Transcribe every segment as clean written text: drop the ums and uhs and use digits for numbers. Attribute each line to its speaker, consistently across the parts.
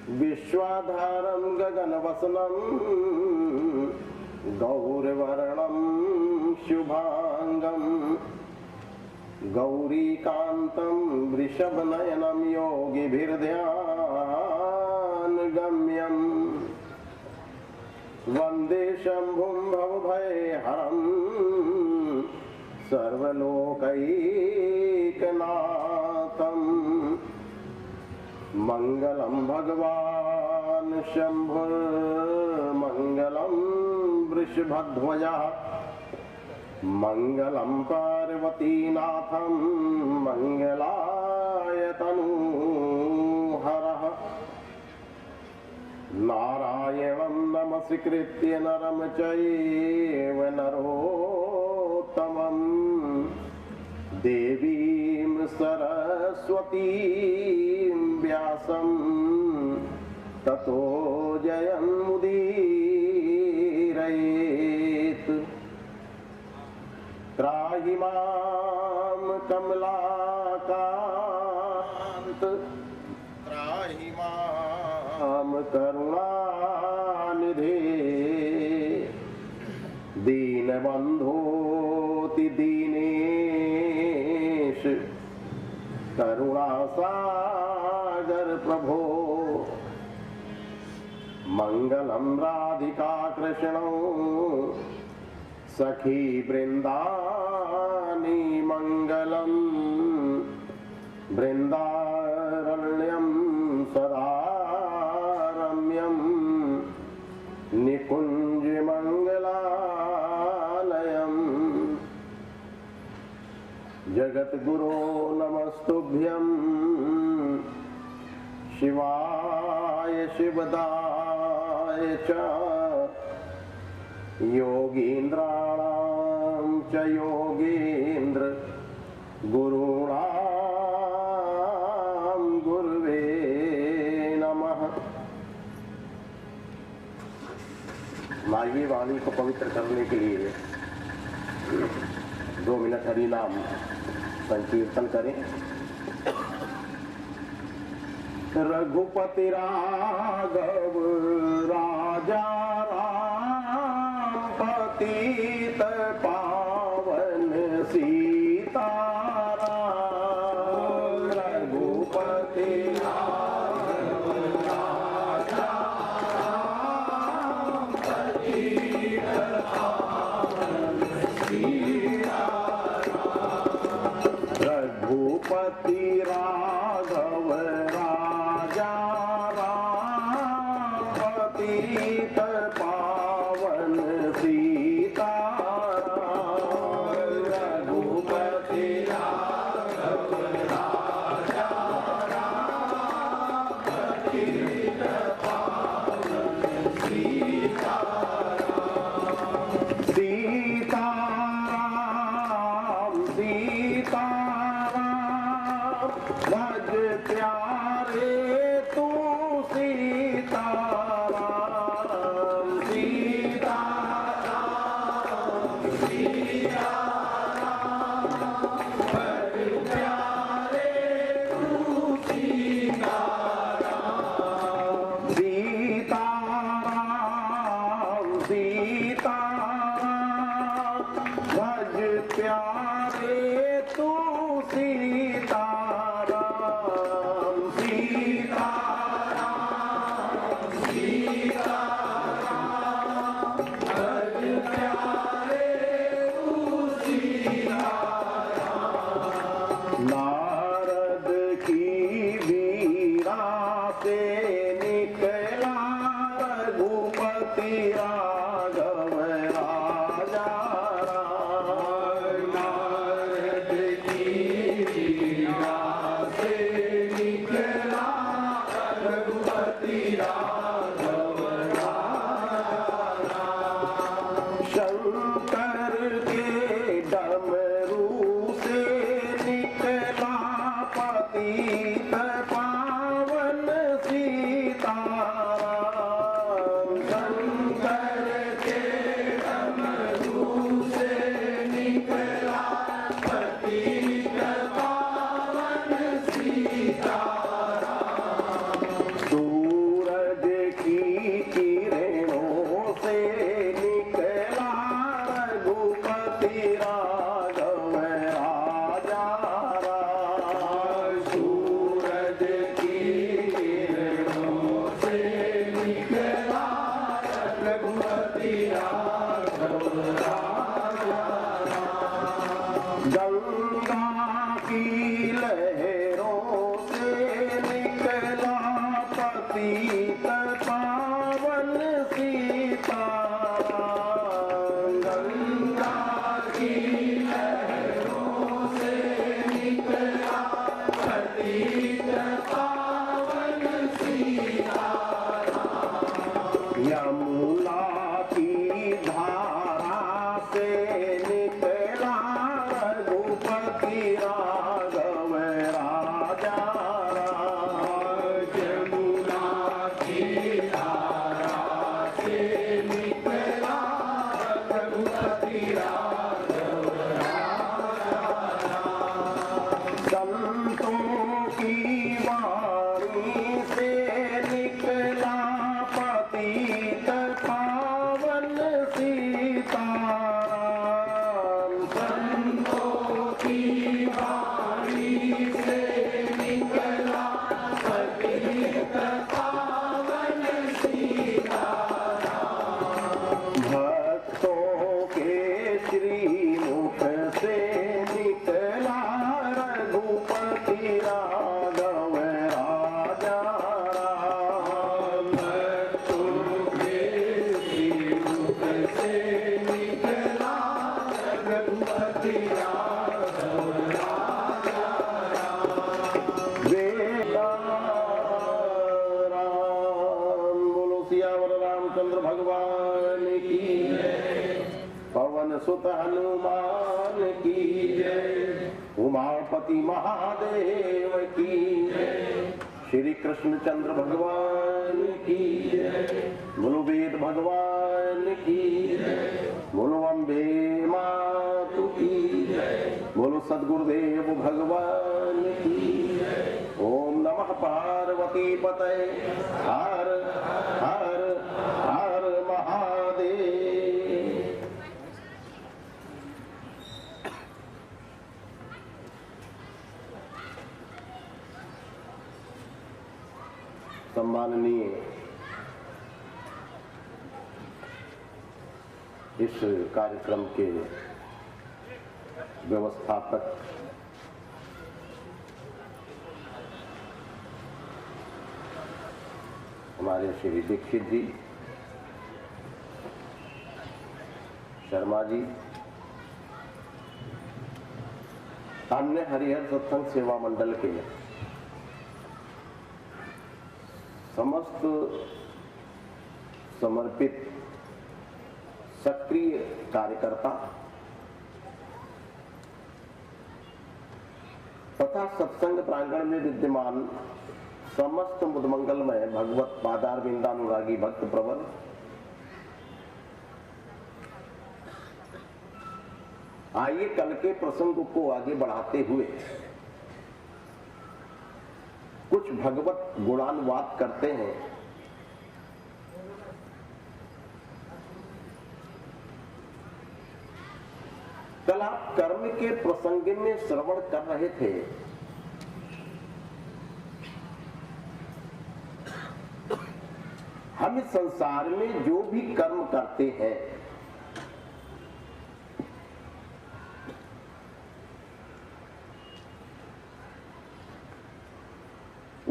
Speaker 1: विश्वाधारं गगनवसनं गौरवर्णं शुभांगं गौरीकान्तं वृषभनयनं योगिभिर्ध्यानगम्यं वन्दे शम्भुं भवभयहरं सर्वलोकैकनाथं। मंगलम भगवान शंभुर्मंगलम वृषभध्वजा मंगलम पार्वतीनाथं मंगलाय तनूहरः। नारायणं नमस्कृत्य नरं चैव नरोत्तमं देवीं सरस्वतीं व्यासं ततो जयमुदीरयेत्। त्राहि मां कमलाकान्त त्राहि मां करुणानिधे दीनबन्धोति दीनेश करुणासागर प्रभो। मंगलम राधिका कृष्णो सखी वृंदानी मंगलम वृंदारण्यम सदा रम्यम निकुंज मंगलालयम। जगद्गुरो नमस्तुभ्यं शिवाय शिवदाय च योगीन्द्राणां च योगीन्द्र गुरूणां गुरुवे नमः। माई वाणी को पवित्र करने के लिए 2 मिनट हरि नाम संकीर्तन करें। रघुपति राघव राजा राम पतित पावन सीताराम। रघुपति राघव राजा राम पतित पावन सीताराम। रघुपति राघव राजा राम पतित पावन सीताराम। रघुपति राघव राजा राम पतित पावन सीताराम। सीताराम सीताराम भज प्यारे तू सीताराम। सीताराम सीताराम भज प्यारे तू सीताराम। सीताराम सीताराम भज प्यारे तू सीताराम। सीताराम सीताराम भज प्यारे तू सीताराम। नारद की वीरा से निकला रघुपति राघव राजा राम। नारद की वीरा से निकला रघुपति राघव राजा राम। शंकर के डमरू से निकला पतित पावन सीताराम। शंकर के डमरू से निकला पतित पावन सीताराम। गंगा की लहरों से निकला पतित पावन सीताराम। गंगा की लहरों से निकला पतित पावन सीताराम। यमुना की धारा से निकला रघुपति राघव राजा राम। यमुना की धारा से निकला रघुपति राघव राजा राम। संतों की वाणी से निकला पतित पावन सीताराम। संतों की वाणी से निकला पतित पावन सीताराम। भक्तों के श्रीमुख से निकला रघुपति राघव राजा राम। भक्तों के श्रीमुख से निकला रघुपति राघव राजा राम। वेला राम। बोलो सियावर रामचंद्र भगवान की जय। पवन सुत हनुमान की जय। उमापति महादेव की जय। श्री कृष्णचंद्र भगवान की जय। बोलो वेद भगवान की जय। बोलो अम्बे मातु की जय। बोलो सद्गुरुदेव भगवान की जय। ओम नमः पार्वती पतये हर हर हर महादेव। सम्माननीय इस कार्यक्रम के व्यवस्थापक हमारे श्री दीक्षित जी, शर्मा जी, अन्य हरिहर सत्संग सेवा मंडल के समस्त समर्पित सक्रिय कार्यकर्ता तथा सत्संग प्रांगण में विद्यमान समस्त मुदमंगलमय भगवत पादार बिंदानुरागी भक्त प्रवर, आइए कल के प्रसंग को आगे बढ़ाते हुए कुछ भगवत गुणानुवाद करते हैं। कल आप कर्म के प्रसंग में श्रवण कर रहे थे। हम इस संसार में जो भी कर्म करते हैं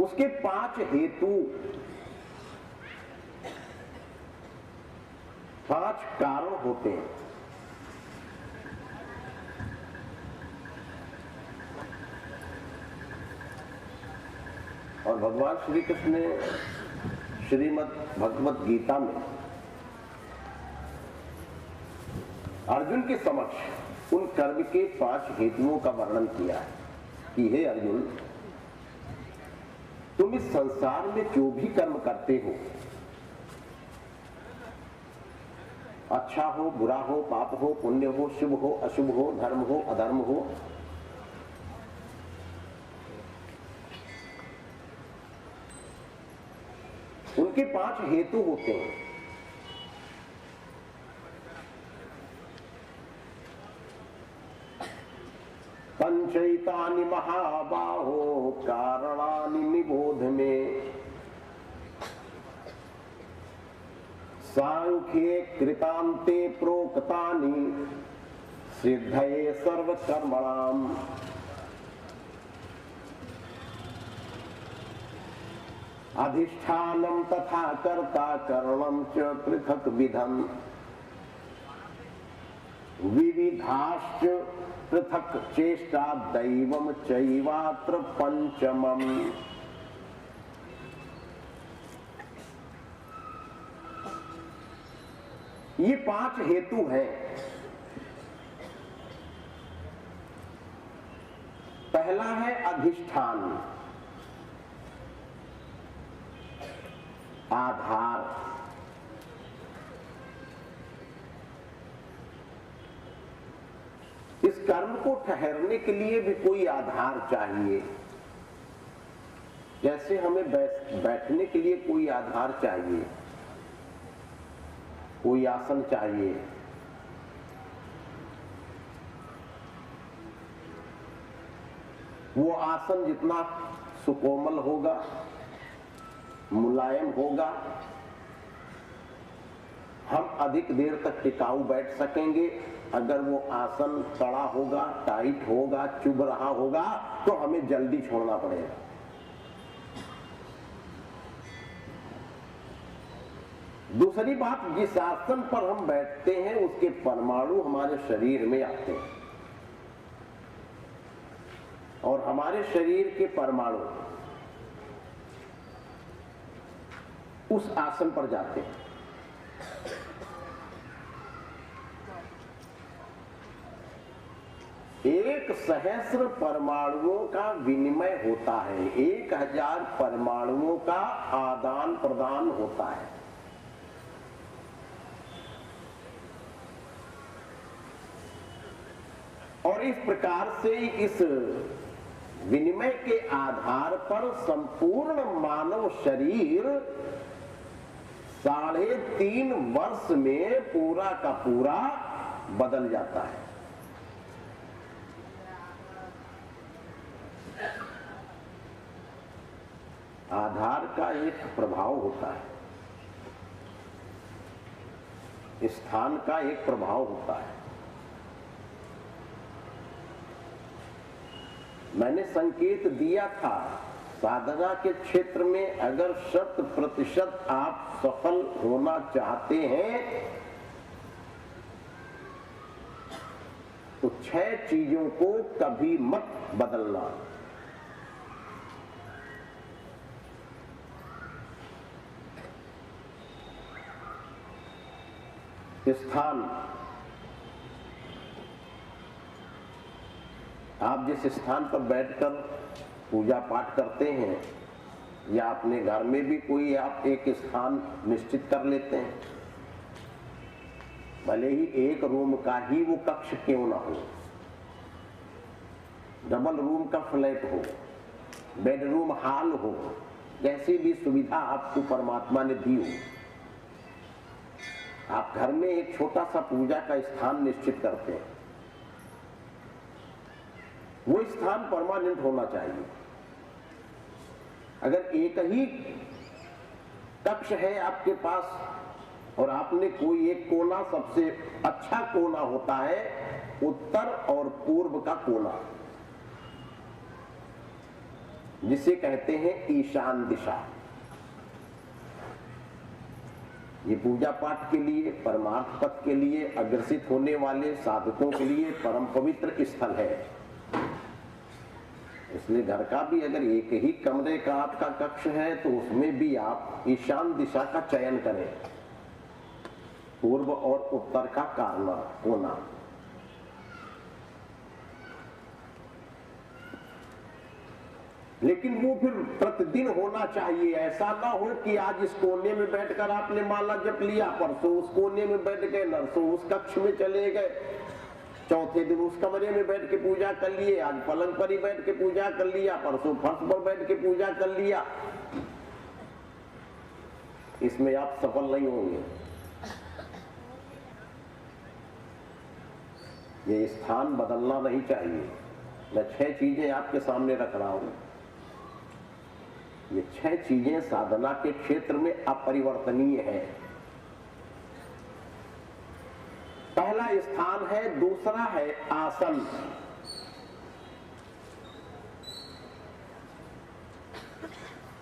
Speaker 1: उसके 5 हेतु, 5 कारण होते हैं। और भगवान श्री कृष्ण ने श्रीमद् भगवत गीता में अर्जुन के समक्ष उन कर्म के 5 हेतुओं का वर्णन किया है कि हे अर्जुन, तुम इस संसार में जो भी कर्म करते हो, अच्छा हो, बुरा हो, पाप हो, पुण्य हो, शुभ हो, अशुभ हो, धर्म हो, अधर्म हो, उनके 5 हेतु होते हैं। पंचैतानि महाबाहो कारणानि निबोध में, सांख्ये कृतान्ते प्रोक्तानि सिद्धये सर्वकर्मणाम् अधिष्ठानं तथा कर्ता करणं च पृथक् विधम् विविधाश्च पृथक् चेष्टा दैवं चैवात्र पंचमम्। ये 5 हेतु हैं। पहला है अधिष्ठान, आधार। इस कर्म को ठहरने के लिए भी कोई आधार चाहिए। जैसे हमें बैठने के लिए कोई आधार चाहिए, कोई आसन चाहिए। वो आसन जितना सुकोमल होगा, मुलायम होगा, हम अधिक देर तक टिकाऊ बैठ सकेंगे। अगर वो आसन कड़ा होगा, टाइट होगा, चुभ रहा होगा, तो हमें जल्दी छोड़ना पड़ेगा। दूसरी बात, जिस आसन पर हम बैठते हैं उसके परमाणु हमारे शरीर में आते हैं और हमारे शरीर के परमाणु उस आसन पर जाते हैं। एक सहस्र परमाणुओं का विनिमय होता है, 1000 परमाणुओं का आदान प्रदान होता है। और इस प्रकार से इस विनिमय के आधार पर संपूर्ण मानव शरीर 3.5 वर्ष में पूरा का पूरा बदल जाता है। आधार का एक प्रभाव होता है, स्थान का एक प्रभाव होता है। मैंने संकेत दिया था, साधना के क्षेत्र में अगर 100% आप सफल होना चाहते हैं तो 6 चीजों को कभी मत बदलना। स्थान, आप जिस स्थान पर बैठकर पूजा पाठ करते हैं या अपने घर में भी कोई आप एक स्थान निश्चित कर लेते हैं, भले ही एक रूम का ही वो कक्ष क्यों ना हो, डबल रूम का फ्लैट हो, बेडरूम हॉल हो, जैसी भी सुविधा आपको परमात्मा ने दी हो, आप घर में एक छोटा सा पूजा का स्थान निश्चित करते हैं। वो स्थान परमानेंट होना चाहिए। अगर एक ही कक्ष है आपके पास और आपने कोई एक कोना, सबसे अच्छा कोना होता है उत्तर और पूर्व का कोना, जिसे कहते हैं ईशान दिशा। ये पूजा पाठ के लिए, परमार्थ पथ के लिए अग्रसित होने वाले साधकों के लिए परम पवित्र स्थल है। इसलिए घर का भी अगर एक ही कमरे का आपका कक्ष है तो उसमें भी आप ईशान दिशा का चयन करें, पूर्व और उत्तर का कोना। लेकिन वो फिर प्रतिदिन होना चाहिए। ऐसा ना हो कि आज इस कोने में बैठकर आपने माला जप लिया, परसों उस कोने में बैठ गए, नरसों उस कक्ष में चले गए, चौथे दिन उस कमरे में बैठ के पूजा कर लिए, आज पलंग पर ही बैठ के पूजा कर लिया, परसों फर्श पर बैठ के पूजा कर लिया। इसमें आप सफल नहीं होंगे। ये स्थान बदलना नहीं चाहिए। मैं 6 चीजें आपके सामने रख रहा हूं। ये 6 चीजें साधना के क्षेत्र में अपरिवर्तनीय है। पहला स्थान है, दूसरा है आसन।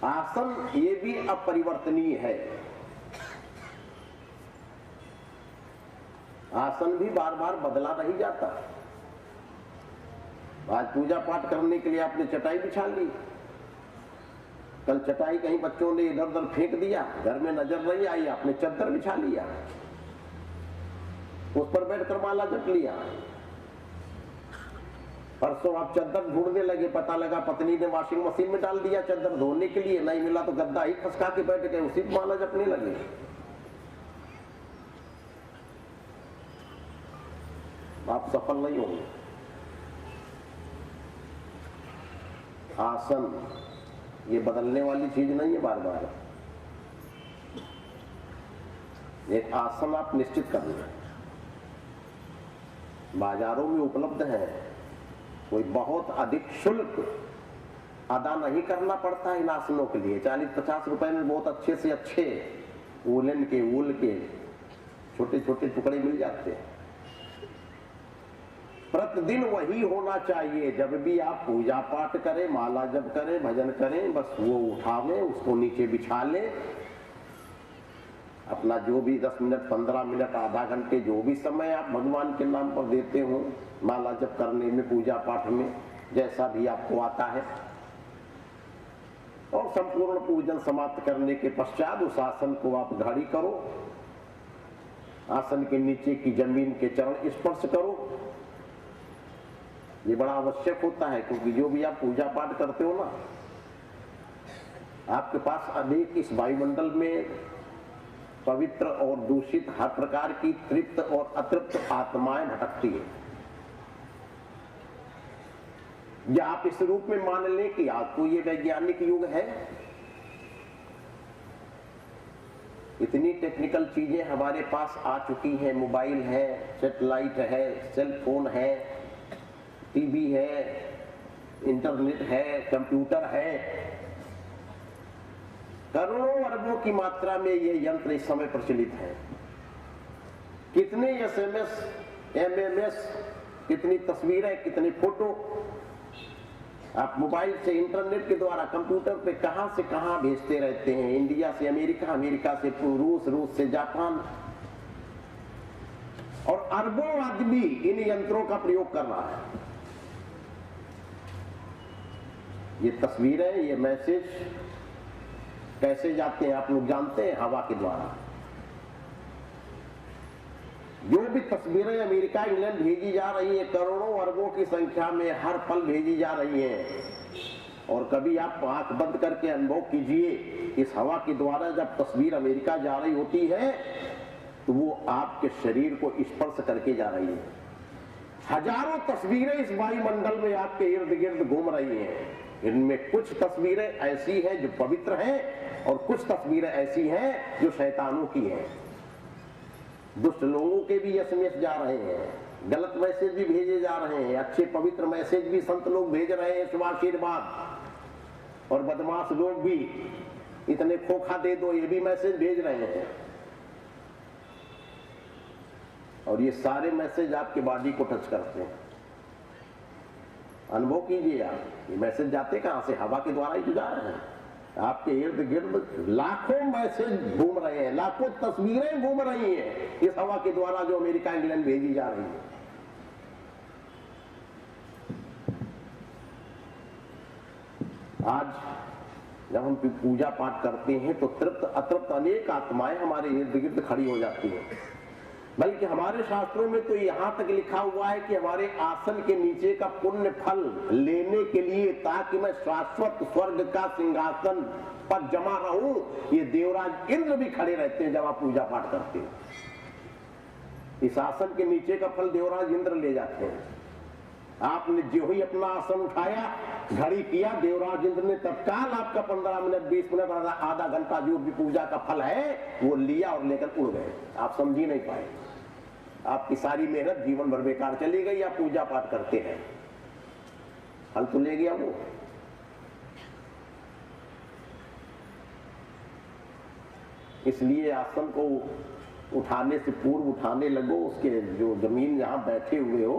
Speaker 1: आसन ये भी अपरिवर्तनीय है। आसन भी बार बार बदला नहीं जाता। आज पूजा पाठ करने के लिए आपने चटाई बिछा ली, कल चटाई कहीं बच्चों ने इधर उधर फेंक दिया, घर में नजर नहीं आई, आपने चद्दर बिछा लिया, उस पर बैठकर माला जप लिया। परसों आप चद्दर ढूंढने लगे, पता लगा पत्नी ने वॉशिंग मशीन में डाल दिया चद्दर धोने के लिए, नहीं मिला तो गद्दा ही खसका के बैठ गए, उसी पर माला जपने लगे। आप सफल नहीं होंगे। आसन ये बदलने वाली चीज नहीं है बार बार। एक आसन आप निश्चित कर लें, बाजारों में उपलब्ध है, कोई बहुत अधिक शुल्क अदा नहीं करना पड़ता इन आसनों के लिए। 40-50 रुपए में बहुत अच्छे से अच्छे वूलन के वूल के छोटे छोटे टुकड़े मिल जाते हैं। प्रतिदिन वही होना चाहिए। जब भी आप पूजा पाठ करें, माला जप करें, भजन करें, बस वो उठावें, उसको नीचे बिछा लें। अपना जो भी 10 मिनट, 15 मिनट, आधा घंटे, जो भी समय आप भगवान के नाम पर देते हो, माला जप करने में, पूजा पाठ में, जैसा भी आपको आता है, और संपूर्ण पूजन समाप्त करने के पश्चात उस आसन को आप घड़ी करो, आसन के नीचे की जमीन के चरण स्पर्श करो। ये बड़ा आवश्यक होता है, क्योंकि जो भी आप पूजा पाठ करते हो ना, आपके पास अनेक इस वायुमंडल में पवित्र और दूषित हर प्रकार की तृप्त और अतृप्त आत्माएं भटकती है। या आप इस रूप में मान लें कि आपको ये वैज्ञानिक युग है, इतनी टेक्निकल चीजें हमारे पास आ चुकी हैं, मोबाइल है, सैटेलाइट है, सेल फोन है, टीवी है, इंटरनेट है, कंप्यूटर है, करोड़ों अरबों की मात्रा में ये यंत्र इस समय प्रचलित है। कितने SMS, MMS, कितनी तस्वीरें, कितने फोटो आप मोबाइल से, इंटरनेट के द्वारा, कंप्यूटर पे कहां से कहां भेजते रहते हैं। इंडिया से अमेरिका, अमेरिका से रूस, रूस से जापान, और अरबों आदमी इन यंत्रों का प्रयोग कर रहा है। ये तस्वीरें, ये मैसेज कैसे जाते हैं आप लोग जानते हैं? हवा के द्वारा। जो भी तस्वीरें अमेरिका, इंग्लैंड भेजी जा रही है, करोड़ों अरबों की संख्या में हर पल भेजी जा रही हैं। और कभी आप आंख बंद करके अनुभव कीजिए, इस हवा के द्वारा जब तस्वीर अमेरिका जा रही होती है तो वो आपके शरीर को स्पर्श करके जा रही है। हजारों तस्वीरें इस वायुमंडल में आपके इर्द गिर्द घूम रही हैं। इनमें कुछ तस्वीरें ऐसी हैं जो पवित्र हैं, और कुछ तस्वीरें ऐसी हैं जो शैतानों की हैं। दुष्ट लोगों के भी SMS जा रहे हैं, गलत मैसेज भी भेजे जा रहे हैं, अच्छे पवित्र मैसेज भी संत लोग भेज रहे हैं, शुभाशीर्वाद, और बदमाश लोग भी इतने खोखा दे दो, ये भी मैसेज भेज रहे हैं। और ये सारे मैसेज आपके बॉडी को टच करते हैं। अनुभव कीजिए आप, ये मैसेज जाते कहां से? हवा के द्वारा ही तो जा रहे हैं। आपके इर्द गिर्द लाखों मैसेज घूम रहे हैं, लाखों तस्वीरें घूम रही हैं इस हवा के द्वारा जो अमेरिका, इंग्लैंड भेजी जा रही है। आज जब हम पूजा पाठ करते हैं तो तृप्त अतृप्त अनेक आत्माएं हमारे इर्द गिर्द खड़ी हो जाती हैं। बल्कि हमारे शास्त्रों में तो यहां तक लिखा हुआ है कि हमारे आसन के नीचे का पुण्य फल लेने के लिए, ताकि मैं शाश्वत स्वर्ग का सिंहासन पर जमा रहूं, ये देवराज इंद्र भी खड़े रहते हैं जब आप पूजा पाठ करते हैं। इस आसन के नीचे का फल देवराज इंद्र ले जाते हैं। आपने जो ही अपना आसन उठाया, घड़ी किया, देवराज इंद्र ने तत्काल आपका 15 मिनट, 20 मिनट, आधा घंटा जो भी पूजा का फल है वो लिया और लेकर उड़ गए। आप समझ ही नहीं पाए, आपकी सारी मेहनत जीवन भर बेकार चली गई। आप पूजा पाठ करते हैं, फल तो ले गया वो। इसलिए आसन को उठाने से पूर्व उठाने लगो, उसके जो जमीन जहां बैठे हुए हो,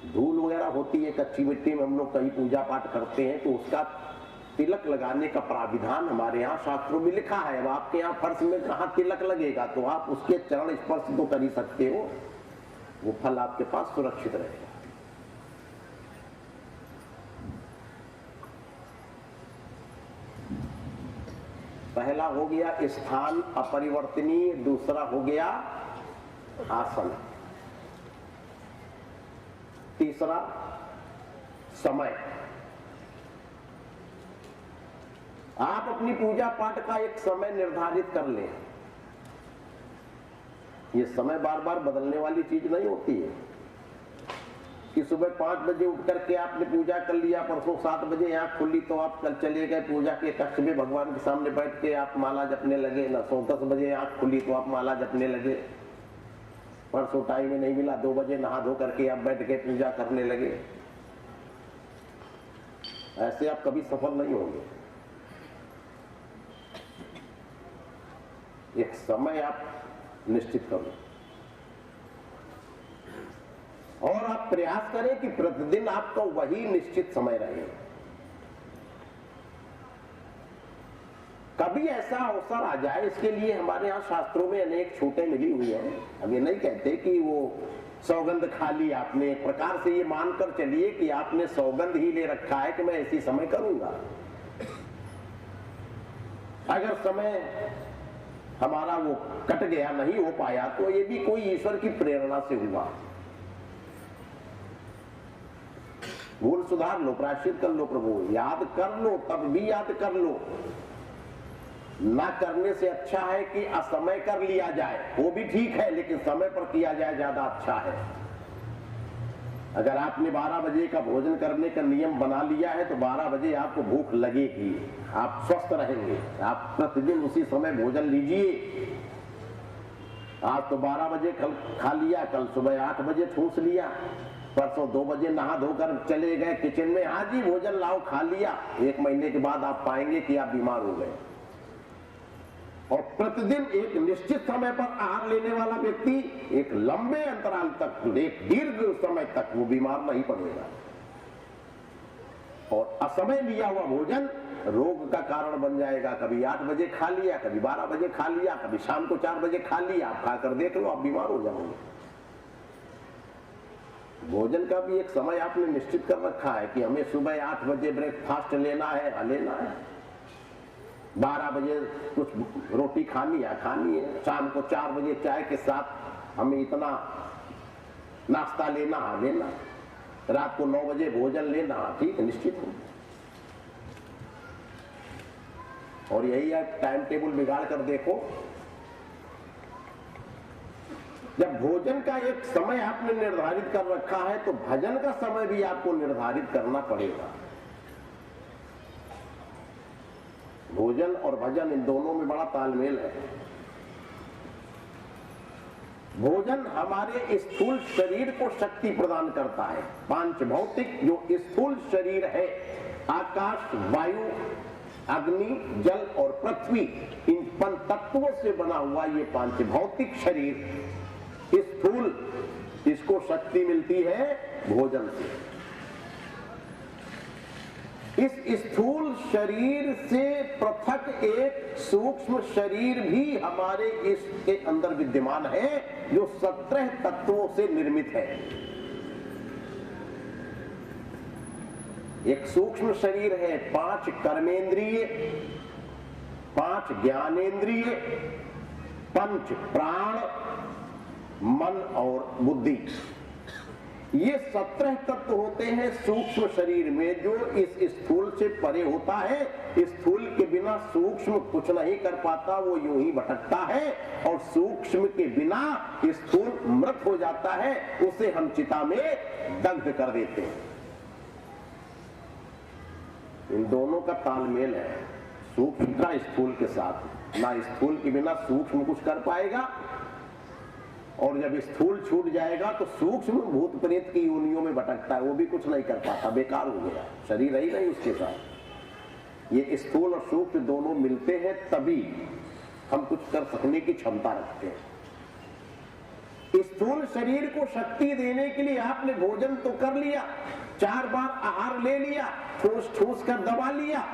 Speaker 1: धूल वगैरह होती है कच्ची मिट्टी में, हम लोग कहीं पूजा पाठ करते हैं तो उसका तिलक लगाने का प्राविधान हमारे यहाँ शास्त्रों में लिखा है। अब आपके यहाँ फर्श में कहाँ तिलक लगेगा, तो आप उसके चरण स्पर्श तो कर ही सकते हो, वो फल आपके पास सुरक्षित रहेगा। पहला हो गया स्थान अपरिवर्तनीय, दूसरा हो गया आसन, तीसरा समय। आप अपनी पूजा पाठ का एक समय निर्धारित कर लें। ये समय बार बार बदलने वाली चीज नहीं होती है कि सुबह 5 बजे उठ करके आपने पूजा कर लिया, परसों 7 बजे आंख खुली तो आप कल चले गए पूजा के कक्ष में, भगवान के सामने बैठ के आप माला जपने लगे। न 10 बजे आंख खुली तो आप माला जपने लगे, परसों टाइम नहीं मिला 2 बजे नहा धो करके आप बैठ के पूजा करने लगे। ऐसे आप कभी सफल नहीं होंगे। एक समय आप निश्चित करो और आप प्रयास करें कि प्रतिदिन आपका वही निश्चित समय रहे। कभी ऐसा अवसर आ जाए, इसके लिए हमारे यहाँ शास्त्रों में अनेक छूटें मिली हुई हैं। हम ये नहीं कहते कि वो सौगंध खा ली आपने, एक प्रकार से ये मानकर चलिए कि आपने सौगंध ही ले रखा है कि मैं इसी समय करूंगा। अगर समय हमारा वो कट गया, नहीं हो पाया, तो ये भी कोई ईश्वर की प्रेरणा से हुआ। भूल सुधार लो, प्रायश्चित कर लो, प्रभु याद कर लो, तब भी याद कर लो। ना करने से अच्छा है कि असमय कर लिया जाए, वो भी ठीक है, लेकिन समय पर किया जाए ज्यादा अच्छा है। अगर आपने 12 बजे का भोजन करने का नियम बना लिया है तो 12 बजे आपको भूख लगेगी, आप स्वस्थ रहेंगे। आप प्रतिदिन उसी समय भोजन लीजिए। आज तो 12 बजे कल खा लिया, कल सुबह 8 बजे ठूस लिया, परसों 2 बजे नहा धोकर चले गए किचन में, हाँ जी भोजन लाओ, खा लिया। 1 महीने के बाद आप पाएंगे कि आप बीमार हो गए। और प्रतिदिन एक निश्चित समय पर आहार लेने वाला व्यक्ति एक लंबे अंतराल तक, एक दीर्घ समय तक वो बीमार नहीं पड़ेगा। और असमय लिया हुआ भोजन रोग का कारण बन जाएगा। कभी 8 बजे खा लिया, कभी 12 बजे खा लिया, कभी शाम को 4 बजे खा लिया, आप खाकर देख लो, आप बीमार हो जाओगे। भोजन का भी एक समय आपने निश्चित कर रखा है कि हमें सुबह 8 बजे ब्रेकफास्ट लेना है, लेना है। 12 बजे कुछ रोटी खानी है, शाम को 4 बजे चाय के साथ हमें इतना नाश्ता लेना है, लेना। रात को 9 बजे भोजन लेना, ठीक है, निश्चित हो। और यही आप टाइम टेबल बिगाड़ कर देखो, जब भोजन का एक समय आपने निर्धारित कर रखा है तो भजन का समय भी आपको निर्धारित करना पड़ेगा। भोजन और भजन इन दोनों में बड़ा तालमेल है। भोजन हमारे स्थूल शरीर को शक्ति प्रदान करता है। पांच भौतिक जो स्थूल शरीर है, आकाश, वायु, अग्नि, जल और पृथ्वी, इन पंच तत्वों से बना हुआ ये पांच भौतिक शरीर स्थूल, इसको शक्ति मिलती है भोजन से। इस स्थूल शरीर से पृथक एक सूक्ष्म शरीर भी हमारे इसके अंदर विद्यमान है, जो 17 तत्वों से निर्मित है। एक सूक्ष्म शरीर है, 5 कर्मेंद्रिय, 5 ज्ञानेंद्रिय, 5 प्राण, मन और बुद्धि। ये 17 तत्व होते हैं सूक्ष्म शरीर में, जो इस स्थूल से परे होता है। स्थूल के बिना सूक्ष्म कुछ नहीं कर पाता, वो यूं ही भटकता है, और सूक्ष्म के बिना स्थूल मृत हो जाता है, उसे हम चिता में दग्ध कर देते हैं। इन दोनों का तालमेल है, सूक्ष्म का स्थूल के साथ। ना स्थूल के बिना सूक्ष्म कुछ कर पाएगा, और जब स्थूल छूट जाएगा तो सूक्ष्म भूत प्रेत की योनियों में भटकता है, वो भी कुछ नहीं कर पाता, बेकार हो गया, शरीर ही नहीं उसके साथ। ये स्थूल और सूक्ष्म दोनों मिलते हैं तभी हम कुछ कर सकने की क्षमता रखते हैं। स्थूल शरीर को शक्ति देने के लिए आपने भोजन तो कर लिया, 4 बार आहार ले लिया, ठूस ठूस कर दबा लिया,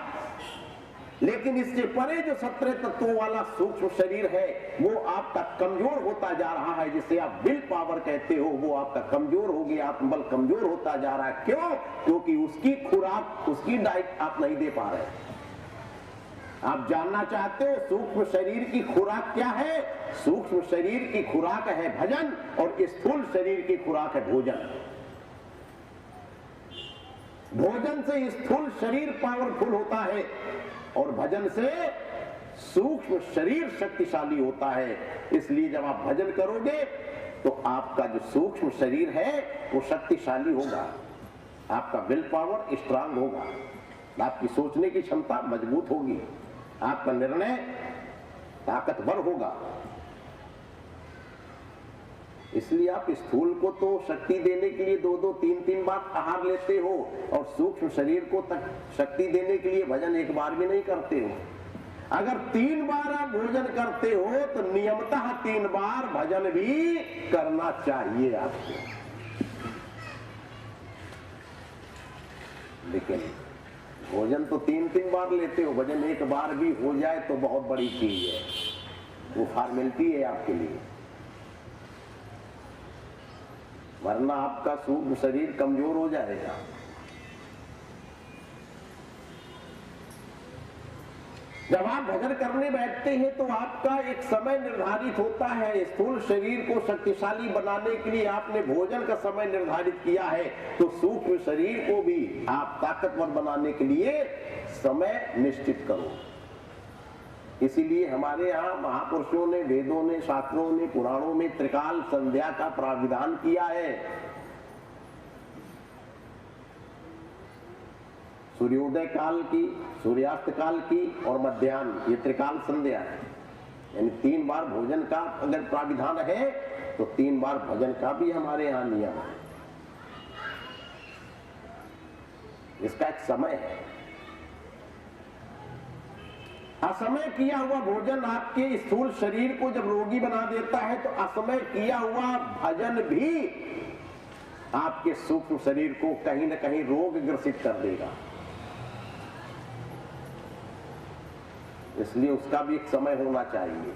Speaker 1: लेकिन इससे परे जो 17 तत्वों वाला सूक्ष्म शरीर है वो आपका कमजोर होता जा रहा है, जिसे आप विल पावर कहते हो, वो आपका कमजोर हो गया, आत्मबल कमजोर होता जा रहा है। क्यों? क्योंकि उसकी खुराक, उसकी डाइट आप नहीं दे पा रहे। आप जानना चाहते हो सूक्ष्म शरीर की खुराक क्या है? सूक्ष्म शरीर की खुराक है भजन और स्थूल शरीर की खुराक है भोजन। भोजन से स्थूल शरीर पावरफुल होता है और भजन से सूक्ष्म शरीर शक्तिशाली होता है। इसलिए जब आप भजन करोगे तो आपका जो सूक्ष्म शरीर है वो शक्तिशाली होगा, आपका विल पावर स्ट्रांग होगा, आपकी सोचने की क्षमता मजबूत होगी, आपका निर्णय ताकतवर होगा। इसलिए आप स्थूल को तो शक्ति देने के लिए 2-2, 3-3 बार आहार लेते हो और सूक्ष्म शरीर को तक शक्ति देने के लिए भजन 1 बार भी नहीं करते हो। अगर 3 बार आप भोजन करते हो तो नियमतः 3 बार भजन भी करना चाहिए आपको। लेकिन भोजन तो 3-3 बार लेते हो, भजन 1 बार भी हो जाए तो बहुत बड़ी चीज है, वो फॉर्मेलिटी है आपके लिए, वरना आपका सूक्ष्म शरीर कमजोर हो जाएगा। जब आप भजन करने बैठते हैं तो आपका एक समय निर्धारित होता है। स्थूल शरीर को शक्तिशाली बनाने के लिए आपने भोजन का समय निर्धारित किया है, तो सूक्ष्म शरीर को भी आप ताकतवर बनाने के लिए समय निश्चित करो। इसीलिए हमारे यहाँ महापुरुषों ने, वेदों ने, शास्त्रों ने, पुराणों में त्रिकाल संध्या का प्राविधान किया है। सूर्योदय काल की, सूर्यास्त काल की और मध्याह्न, ये त्रिकाल संध्या है। यानी 3 बार भोजन का अगर प्राविधान है तो 3 बार भजन का भी हमारे यहाँ नियम है। इसका एक समय है। असमय किया हुआ भोजन आपके स्थूल शरीर को जब रोगी बना देता है, तो असमय किया हुआ भजन भी आपके सूक्ष्म शरीर को कहीं न कहीं रोग ग्रसित कर देगा। इसलिए उसका भी एक समय होना चाहिए।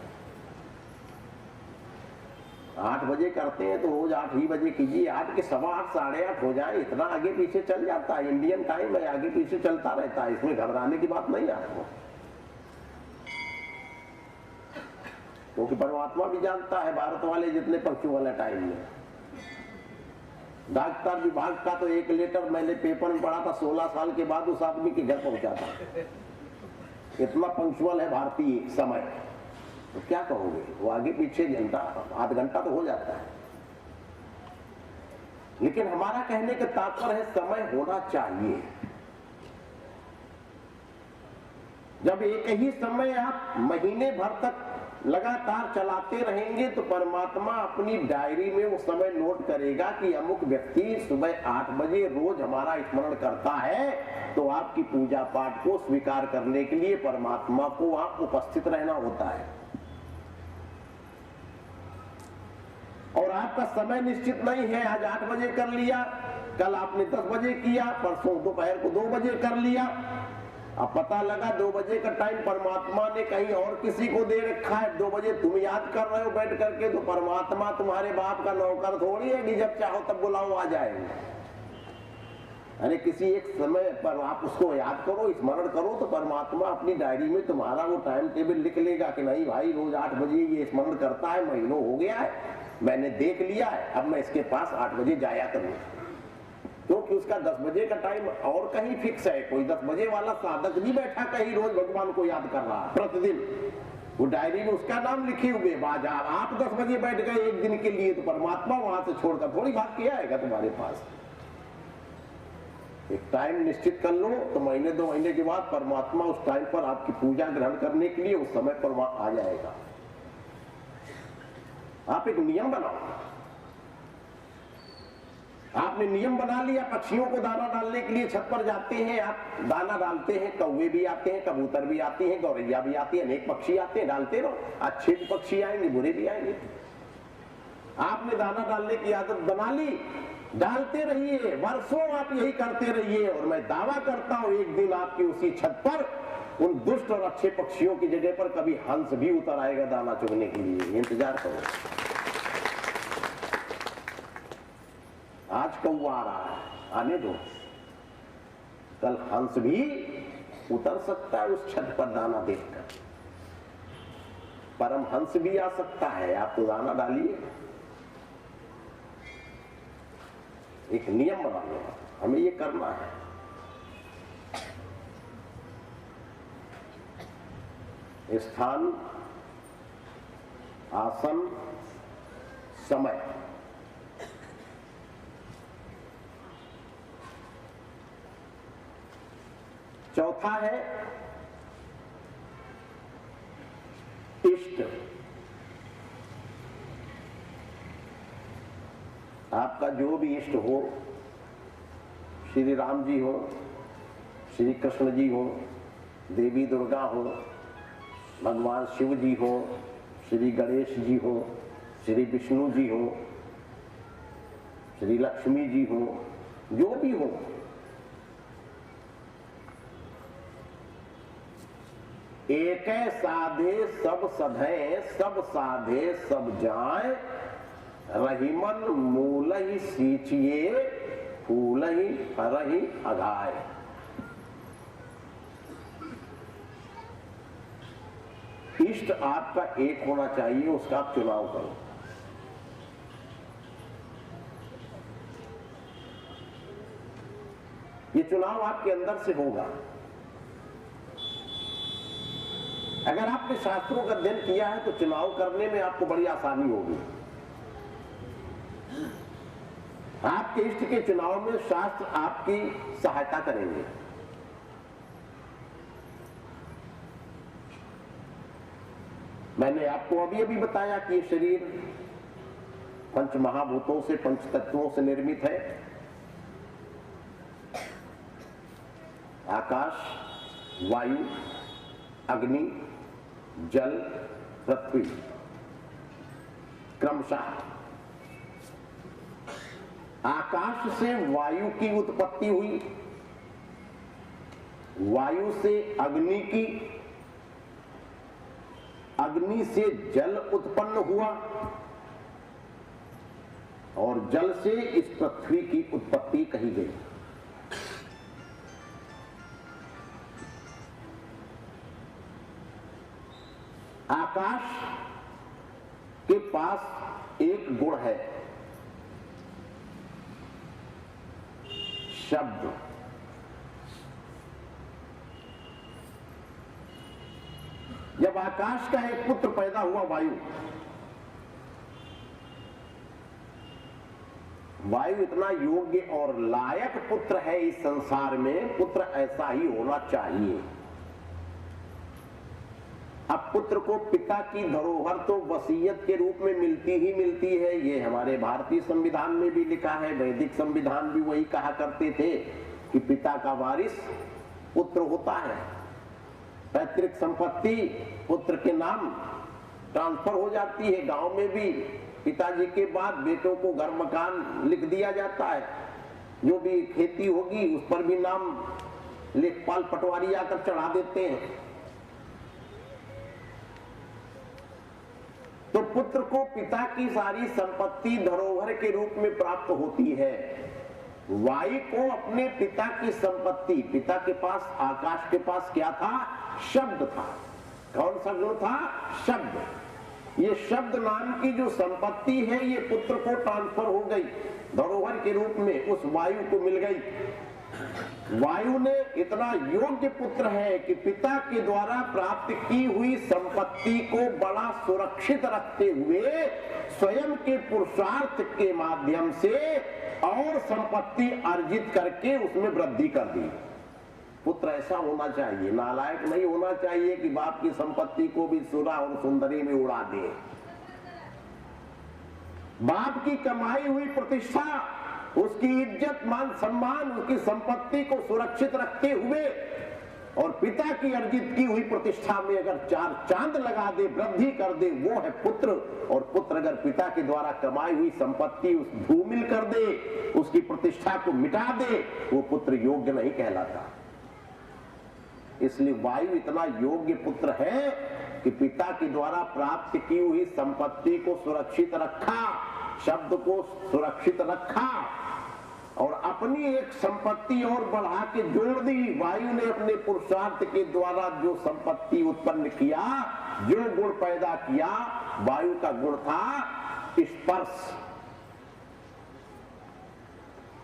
Speaker 1: 8 बजे करते हैं तो रोज 8 ही बजे कीजिए, 8 के 8:15, 8:30 हो जाए, इतना आगे पीछे चल जाता है। इंडियन टाइम है, आगे पीछे चलता रहता है, इसमें घबराने की बात नहीं आपको, क्योंकि परमात्मा भी जानता है भारत वाले जितने पक्षियों वाले टाइम में। डाकघर विभाग का तो 1 लेटर मैंने पेपर में पढ़ा था, 16 साल के बाद उस आदमी के घर पहुंचा था। इतना पंक्चुअल है भारतीय समय, तो क्या कहोगे? वो आगे पीछे घंटा, आध घंटा तो हो जाता है। लेकिन हमारा कहने का तात्पर्य है समय होना चाहिए। जब एक ही समय आप महीने भर तक लगातार चलाते रहेंगे तो परमात्मा अपनी डायरी में वो समय नोट करेगा कि अमुक व्यक्ति सुबह 8 बजे रोज हमारा स्मरण करता है, तो आपकी पूजा पाठ को स्वीकार करने के लिए परमात्मा को वहां उपस्थित रहना होता है। और आपका समय निश्चित नहीं है, आज 8 बजे कर लिया, कल आपने 10 बजे किया, परसों दोपहर को 2 बजे कर लिया। अब पता लगा 2 बजे का टाइम परमात्मा ने कहीं और किसी को दे रखा है, 2 बजे तुम याद कर रहे हो बैठ करके, तो परमात्मा तुम्हारे बाप का नौकर थोड़ी है कि जब चाहो तब बुलाओ आ जाएंगे। अरे किसी एक समय पर आप उसको याद करो, स्मरण करो, तो परमात्मा अपनी डायरी में तुम्हारा वो टाइम टेबल लिख लेगा कि नहीं भाई रोज 8 बजे ये स्मरण करता है, महीनों हो गया है, मैंने देख लिया है, अब मैं इसके पास 8 बजे जाया करूँ। क्योंकि उसका 10 बजे का टाइम और कहीं फिक्स है। कोई 10 बजे वाला साधक नहीं बैठा कहीं रोज भगवान को याद कर रहा प्रतिदिन, वो डायरी में उसका नाम लिखे हुए। बाजा आप 10 बजे बैठ गए एक दिन के लिए, तो परमात्मा वहां से छोड़कर थोड़ी भाग के आएगा तुम्हारे पास। एक टाइम निश्चित कर लो, तो महीने 2 महीने के बाद परमात्मा उस टाइम पर आपकी पूजा ग्रहण करने के लिए उस समय पर वहां आ जाएगा। आप एक नियम बनाओ। आपने नियम बना लिया, पक्षियों को दाना डालने के लिए छत पर जाते हैं, आप दाना डालते हैं, कौवे भी आते हैं, कबूतर भी आती हैं, गौरैया भी आती है, अनेक पक्षी आते हैं, डालते रहो, अच्छे भी पक्षी आएंगे, बुरे भी आएंगे। आपने दाना डालने की आदत बना ली, डालते रहिए, वर्षों आप यही करते रहिए, और मैं दावा करता हूं एक दिन आपकी उसी छत पर उन दुष्ट और अच्छे पक्षियों की जगह पर कभी हंस भी उतर आएगा दाना चुगने के लिए। इंतजार करो। आज कौवा आ रहा है, आने दो, कल हंस भी उतर सकता है उस छत पर दाना देखकर, परम हंस भी आ सकता है। आप तो दाना डालिए, एक नियम बना लो, हमें ये करना है। स्थान, आसन, समय, चौथा है इष्ट। आपका जो भी इष्ट हो, श्री राम जी हो, श्री कृष्ण जी हो, देवी दुर्गा हो, भगवान शिव जी हो, श्री गणेश जी हो, श्री विष्णु जी हो, श्री लक्ष्मी जी हो, जो भी हो, एक साधे सब सधे, सब साधे सब जाए, रहीमन मूल ही सींचिए, फूल ही फर ही अघाए। इष्ट आपका एक होना चाहिए, उसका आप चुनाव करो। ये चुनाव आपके अंदर से होगा। अगर आपने शास्त्रों का अध्ययन किया है तो चुनाव करने में आपको बड़ी आसानी होगी। आपके इष्ट के चुनाव में शास्त्र आपकी सहायता करेंगे। मैंने आपको अभी अभी बताया कि ये शरीर पंच महाभूतों से, पंच तत्वों से निर्मित है। आकाश, वायु, अग्नि, जल, पृथ्वी, क्रमशः। आकाश से वायु की उत्पत्ति हुई, वायु से अग्नि की, अग्नि से जल उत्पन्न हुआ, और जल से इस पृथ्वी की उत्पत्ति कही गई। आकाश के पास एक गुण है, शब्द। जब आकाश का एक पुत्र पैदा हुआ, वायु, वायु इतना योग्य और लायक पुत्र है इस संसार में, पुत्र ऐसा ही होना चाहिए। अब पुत्र को पिता की धरोहर तो वसीयत के रूप में मिलती ही मिलती है। ये हमारे भारतीय संविधान में भी लिखा है, वैदिक संविधान भी वही कहा करते थे कि पिता का वारिस पुत्र होता है। पैतृक संपत्ति पुत्र के नाम ट्रांसफर हो जाती है। गांव में भी पिताजी के बाद बेटों को घर मकान लिख दिया जाता है। जो भी खेती होगी उस पर भी नाम लेखपाल पटवारी आकर चढ़ा देते हैं। तो पुत्र को पिता की सारी संपत्ति धरोहर के रूप में प्राप्त होती है। वायु को अपने पिता की संपत्ति, पिता के पास, आकाश के पास क्या था? शब्द था। कौन सा गुण था? शब्द। ये शब्द नाम की जो संपत्ति है ये पुत्र को ट्रांसफर हो गई, धरोहर के रूप में उस वायु को मिल गई। वायु ने इतना योग्य पुत्र है कि पिता के द्वारा प्राप्त की हुई संपत्ति को बड़ा सुरक्षित रखते हुए स्वयं के पुरुषार्थ के माध्यम से और संपत्ति अर्जित करके उसमें वृद्धि कर दी। पुत्र ऐसा होना चाहिए, नालायक नहीं होना चाहिए कि बाप की संपत्ति को भी सुरा और सुंदरी में उड़ा दे। बाप की कमाई हुई प्रतिष्ठा उसकी इज्जत मान सम्मान, उसकी संपत्ति को सुरक्षित रखते हुए और पिता की अर्जित की हुई प्रतिष्ठा में अगर 4 चांद लगा दे, वृद्धि कर दे, वो है पुत्र। और पुत्र अगर पिता के द्वारा कमाई हुई संपत्ति उस धूमिल कर दे, उसकी प्रतिष्ठा को मिटा दे, वो पुत्र योग्य नहीं कहलाता। इसलिए वायु इतना योग्य पुत्र है कि पिता के द्वारा प्राप्त की हुई संपत्ति को सुरक्षित रखा, शब्द को सुरक्षित रखा और अपनी एक संपत्ति और बढ़ा के जोड़ दी। वायु ने अपने पुरुषार्थ के द्वारा जो संपत्ति उत्पन्न किया, जो गुण पैदा किया, वायु का गुण था स्पर्श।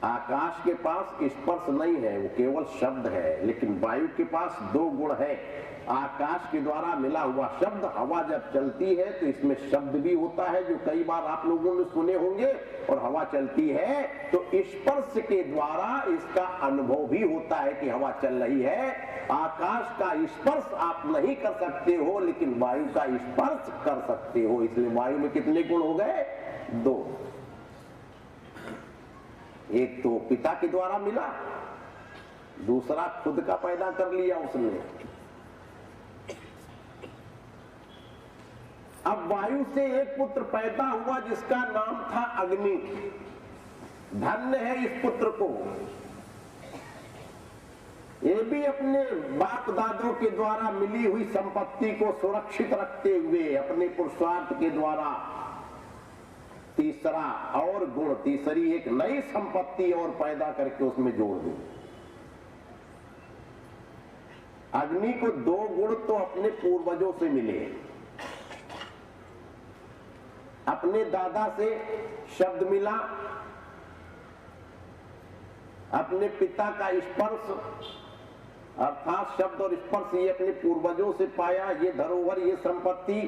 Speaker 1: आकाश के पास स्पर्श नहीं है, वो केवल शब्द है, लेकिन वायु के पास 2 गुण है। आकाश के द्वारा मिला हुआ शब्द, हवा जब चलती है तो इसमें शब्द भी होता है, जो कई बार आप लोगों ने सुने होंगे, और हवा चलती है तो स्पर्श के द्वारा इसका अनुभव भी होता है कि हवा चल रही है। आकाश का स्पर्श आप नहीं कर सकते हो, लेकिन वायु का स्पर्श कर सकते हो। इसलिए वायु में कितने गुण हो गए? 2। एक तो पिता के द्वारा मिला, दूसरा खुद का पैदा कर लिया उसने। अब वायु से एक पुत्र पैदा हुआ जिसका नाम था अग्नि। धन्य है इस पुत्र को। ये भी अपने बाप दादों के द्वारा मिली हुई संपत्ति को सुरक्षित रखते हुए अपने पुरुषार्थ के द्वारा तीसरा और गुण, तीसरी एक नई संपत्ति और पैदा करके उसमें जोड़ दी। अग्नि को 2 गुण तो अपने पूर्वजों से मिले। अपने दादा से शब्द मिला, अपने पिता का स्पर्श अर्थात शब्द और स्पर्श ये अपने पूर्वजों से पाया, ये धरोहर, ये संपत्ति।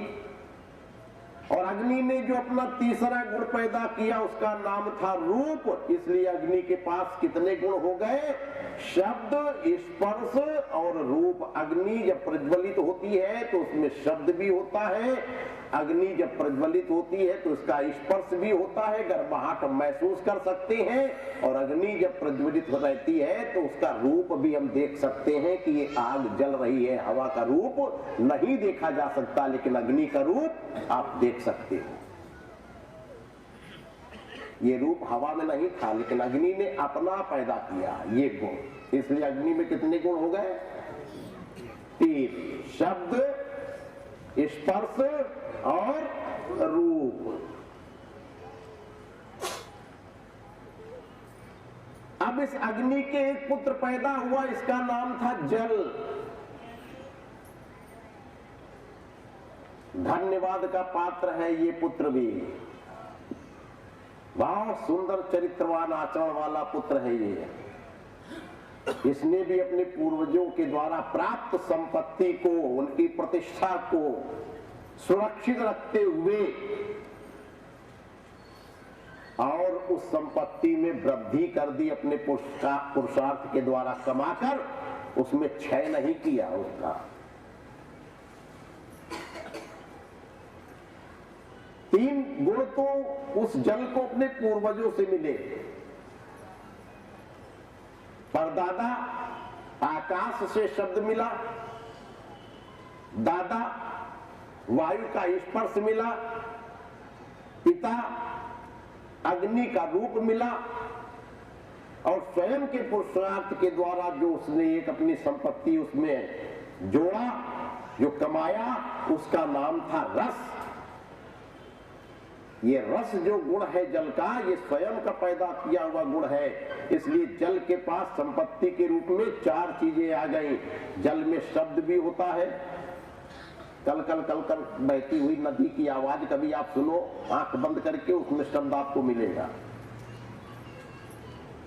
Speaker 1: और अग्नि ने जो अपना तीसरा गुण पैदा किया उसका नाम था रूप। इसलिए अग्नि के पास कितने गुण हो गए? शब्द, स्पर्श और रूप। अग्नि जब प्रज्वलित होती है तो उसमें शब्द भी होता है, अग्नि जब प्रज्वलित होती है तो इसका स्पर्श भी होता है, गर्माहट हम महसूस कर सकते हैं। और अग्नि जब प्रज्वलित रहती है तो उसका रूप भी हम देख सकते हैं कि ये आग जल रही है। हवा का रूप नहीं देखा जा सकता, लेकिन अग्नि का रूप आप देख सकते हो। ये रूप हवा में नहीं था, लेकिन अग्नि ने अपना पैदा किया ये गुण। इसलिए अग्नि में कितने गुण हो गए? 3। शब्द, स्पर्श और रूप। अब इस अग्नि के एक पुत्र पैदा हुआ, इसका नाम था जल। धन्यवाद का पात्र है ये पुत्र भी। बहुत सुंदर चरित्रवान आचरण वाला पुत्र है ये। इसने भी अपने पूर्वजों के द्वारा प्राप्त संपत्ति को, उनकी प्रतिष्ठा को सुरक्षित रखते हुए और उस संपत्ति में वृद्धि कर दी। अपने पुरुषार्थ के द्वारा कमाकर उसमें क्षय नहीं किया उसका। 3 गुण तो उस जल को अपने पूर्वजों से मिले। परदादा आकाश से शब्द मिला, दादा वायु का स्पर्श मिला, पिता अग्नि का रूप मिला, और स्वयं के पुरुषार्थ के द्वारा जो उसने एक अपनी संपत्ति उसमें जोड़ा, जो कमाया, उसका नाम था रस। ये रस जो गुण है जल का, ये स्वयं का पैदा किया हुआ गुण है। इसलिए जल के पास संपत्ति के रूप में 4 चीजें आ गई। जल में शब्द भी होता है, कल कल कल कल बहती हुई नदी की आवाज कभी आप सुनो आंख बंद करके, उसमें शब्द आपको मिलेगा।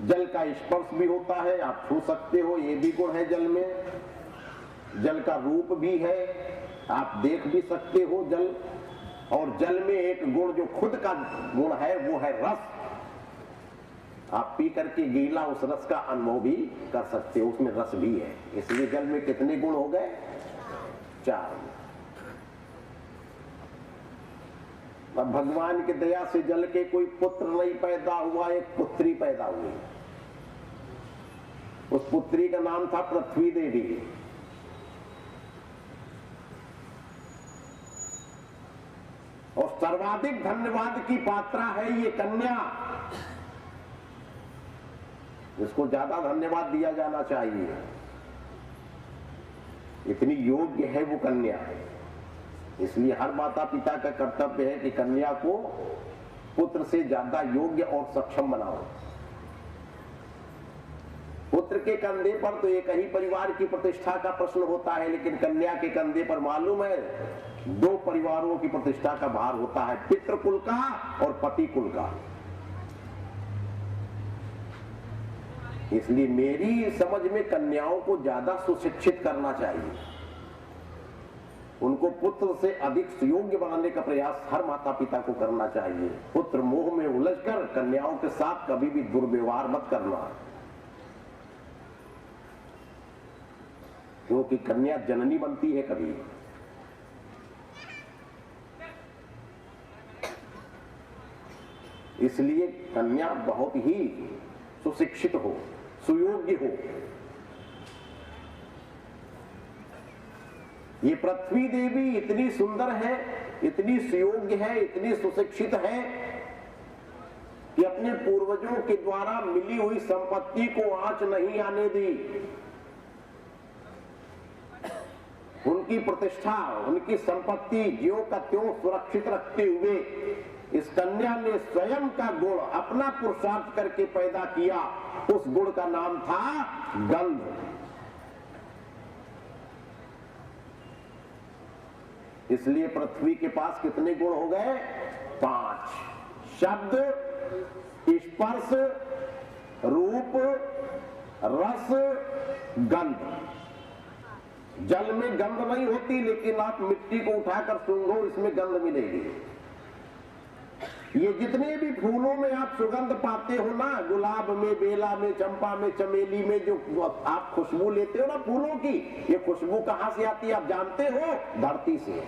Speaker 1: जल का स्पर्श भी होता है, आप छू सकते हो, ये भी गुण है जल में। जल का रूप भी है, आप देख भी सकते हो जल। और जल में एक गुण जो खुद का गुण है वो है रस। आप पी करके गीला उस रस का अनुभव भी कर सकते हो, उसमें रस भी है। इसलिए जल में कितने गुण हो गए? 4। अब भगवान की दया से जल के कोई पुत्र नहीं पैदा हुआ, एक पुत्री पैदा हुई। उस पुत्री का नाम था पृथ्वी देवी। और सर्वाधिक धन्यवाद की पात्रा है ये कन्या, इसको ज्यादा धन्यवाद दिया जाना चाहिए। इतनी योग्य है वो कन्या, इसलिए हर माता पिता का कर्तव्य है कि कन्या को पुत्र से ज्यादा योग्य और सक्षम बनाओ। पुत्र के कंधे पर तो एक ही परिवार की प्रतिष्ठा का प्रश्न होता है, लेकिन कन्या के कंधे पर मालूम है 2 परिवारों की प्रतिष्ठा का भार होता है, पितृकुल का और पति कुल का। इसलिए मेरी समझ में कन्याओं को ज्यादा सुशिक्षित करना चाहिए, उनको पुत्र से अधिक योग्य बनाने का प्रयास हर माता पिता को करना चाहिए। पुत्र मोह में उलझकर कन्याओं के साथ कभी भी दुर्व्यवहार मत करना, क्योंकि कन्या जननी बनती है कभी। इसलिए कन्या बहुत ही सुशिक्षित हो, सुयोग्य हो। ये पृथ्वी देवी इतनी सुंदर है, इतनी सुयोग्य है, इतनी सुशिक्षित है कि अपने पूर्वजों के द्वारा मिली हुई संपत्ति को आंच नहीं आने दी। उनकी प्रतिष्ठा, उनकी संपत्ति ज्यों का त्यों सुरक्षित रखते हुए इस कन्या ने स्वयं का गुण अपना पुरुषार्थ करके पैदा किया। उस गुण का नाम था गंध। इसलिए पृथ्वी के पास कितने गुण हो गए? 5। शब्द, स्पर्श, रूप, रस, गंध। जल में गंध नहीं होती, लेकिन आप मिट्टी को उठाकर सूंघो, इसमें गंध मिलेगी। ये जितने भी फूलों में आप सुगंध पाते हो ना, गुलाब में, बेला में, चंपा में, चमेली में, जो आप खुशबू लेते हो ना फूलों की, ये खुशबू कहां से आती है आप जानते हो? धरती से।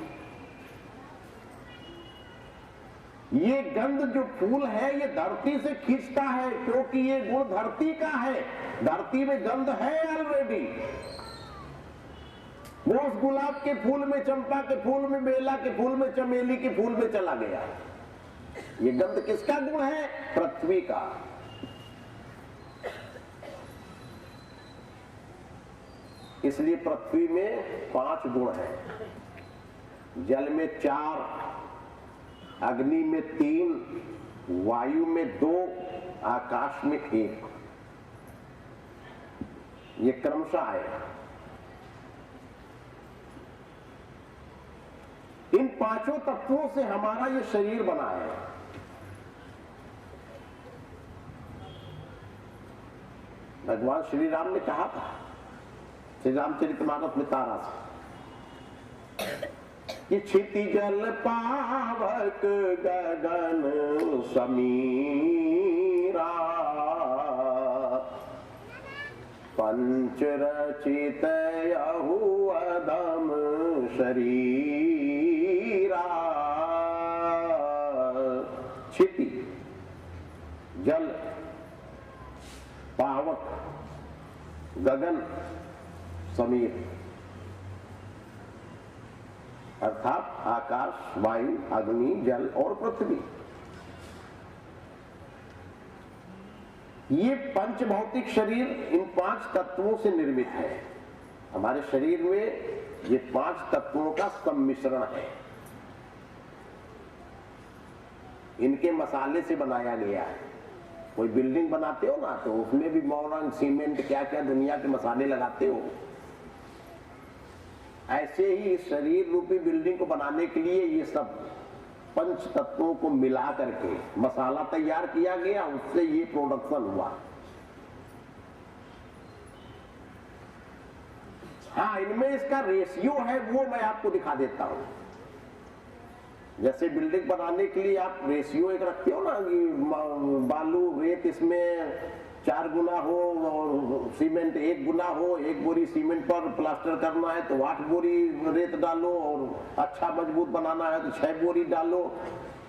Speaker 1: ये गंध जो फूल है ये धरती से खींचता है, क्योंकि ये गुण धरती का है। धरती में गंध है ऑलरेडी। वो उस गुलाब के फूल में, चंपा के फूल में, बेला के फूल में, चमेली के फूल में चला गया। ये गंध किसका गुण है? पृथ्वी का। इसलिए पृथ्वी में 5 गुण हैं। जल में 4, अग्नि में 3, वायु में 2, आकाश में 1। ये क्रमशः है। इन 5 तत्वों से हमारा ये शरीर बना है। भगवान श्री राम ने कहा था श्री रामचरितमानस में तारा से कि क्षिति जल पावक गगन समीरा, पंच रचित यहु अदम शरीरा। क्षिति जल, पावक गगन, समीर अर्थात आकाश, वायु, अग्नि, जल और पृथ्वी। ये पंच भौतिक शरीर इन 5 तत्वों से निर्मित है। हमारे शरीर में ये 5 तत्वों का सम्मिश्रण है। इनके मसाले से बनाया गया है। कोई बिल्डिंग बनाते हो ना, तो उसमें भी मोरंग, सीमेंट, क्या क्या दुनिया के मसाले लगाते हो। ऐसे ही इस शरीर रूपी बिल्डिंग को बनाने के लिए ये सब पंच तत्वों को मिला करके मसाला तैयार किया गया, उससे ये प्रोडक्शन हुआ। हाँ, इनमें इसका रेशियो है, वो मैं आपको दिखा देता हूं। जैसे बिल्डिंग बनाने के लिए आप रेशियो एक रखते हो ना, कि बालू रेत इसमें 4 गुना हो और सीमेंट 1 गुना हो। 1 बोरी सीमेंट पर प्लास्टर करना है तो 8 बोरी रेत डालो, और अच्छा मजबूत बनाना है तो 6 बोरी डालो।